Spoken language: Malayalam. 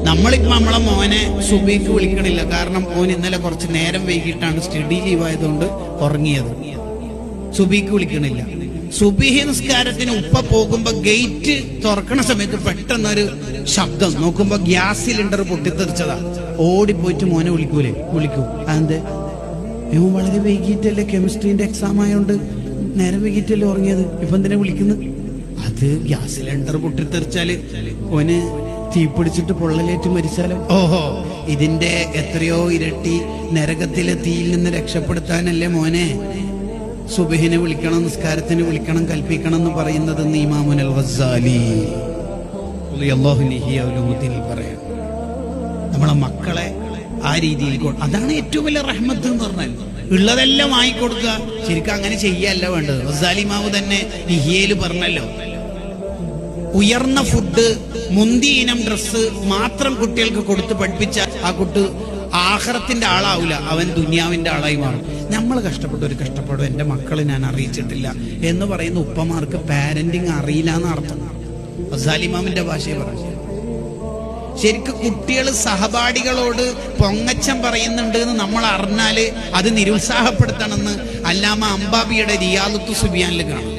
നമ്മളിപ്പോ നമ്മളെ മോനെ സുബഹിക്ക് വിളിക്കണില്ല, കാരണം മോൻ ഇന്നലെ കുറച്ച് നേരം വൈകിട്ടാണ് സ്റ്റഡി ലീവ് ആയതുകൊണ്ട് ഉറങ്ങിയത്. സുബഹിക്ക് വിളിക്കണില്ല. സുബഹി നിസ്കാരത്തിന് ഉപ്പ പോകുമ്പോ ഗേറ്റ് തുറക്കണ സമയത്ത് പെട്ടെന്നൊരു ശബ്ദം, നോക്കുമ്പോ ഗ്യാസ് സിലിണ്ടർ പൊട്ടിത്തെറിച്ചതാ. ഓടിപ്പോയിട്ട് മോനെ വിളിക്കൂ. അതെന്ത്? വളരെ വൈകിട്ടല്ലേ, കെമിസ്ട്രീന്റെ എക്സാം ആയതുകൊണ്ട് നേരം വൈകിട്ടല്ലേ ഉറങ്ങിയത്, ഇപ്പൊ എന്തിനാ വിളിക്കുന്നത്? അത് ഗ്യാസ് സിലിണ്ടർ പൊട്ടിത്തെറിച്ചാല് ഓന് തീ പിടിച്ചിട്ട് പൊള്ളലേറ്റ് മരിച്ചാലോ? ഓഹോ, ഇതിന്റെ എത്രയോ ഇരട്ടി നരകത്തിലെ തീയിൽ നിന്ന് രക്ഷപ്പെടുത്താനല്ലേ മോനെ സുബഹിനെ വിളിക്കണം, നിസ്കാരത്തിന് വിളിക്കണം, കൽപ്പിക്കണം എന്ന് പറയുന്നതെന്ന് ഇമാമുൽ ഗസാലി പറയാം. നമ്മളെ മക്കളെ ആ രീതിയിൽ, അതാണ് ഏറ്റവും വലിയ റഹ്മത്ത് എന്ന് പറഞ്ഞാൽ. ഉള്ളതെല്ലാം വാങ്ങിക്കൊടുക്കുക. ശരിക്കും അങ്ങനെ ചെയ്യല്ല വേണ്ടത്. ഗസാലി ഇമാമു തന്നെ ഇഹ്യയിൽ പറഞ്ഞല്ലോ, ഉയർന്ന ഫുഡ്, മുന്തി ഇനം ഡ്രസ്സ് മാത്രം കുട്ടികൾക്ക് കൊടുത്ത് പഠിപ്പിച്ചാൽ ആ കുട്ടി ആഖിറത്തിന്റെ ആളാവൂല, അവൻ ദുനിയാവിന്റെ ആളായി മാറും. നമ്മൾ കഷ്ടപ്പെട്ട ഒരു കഷ്ടപ്പാടും എന്റെ മക്കളെ ഞാൻ അറിയിച്ചിട്ടില്ല എന്ന് പറയുന്ന ഉപ്പമാർക്ക് പാരന്റിങ് അറിയില്ല എന്ന് അർത്ഥം. ഗസാലി ഇമാമിന്റെ ഭാഷയെ പറഞ്ഞു. ശരിക്കും കുട്ടികൾ സഹപാഠികളോട് പൊങ്ങച്ചം പറയുന്നുണ്ട് എന്ന് നമ്മൾ അറിഞ്ഞാല് അത് നിരുത്സാഹപ്പെടുത്തണമെന്ന് അല്ലാമ അംബാബിയുടെ റിയാദുത്തു സുബിയാനിൽ കാണും.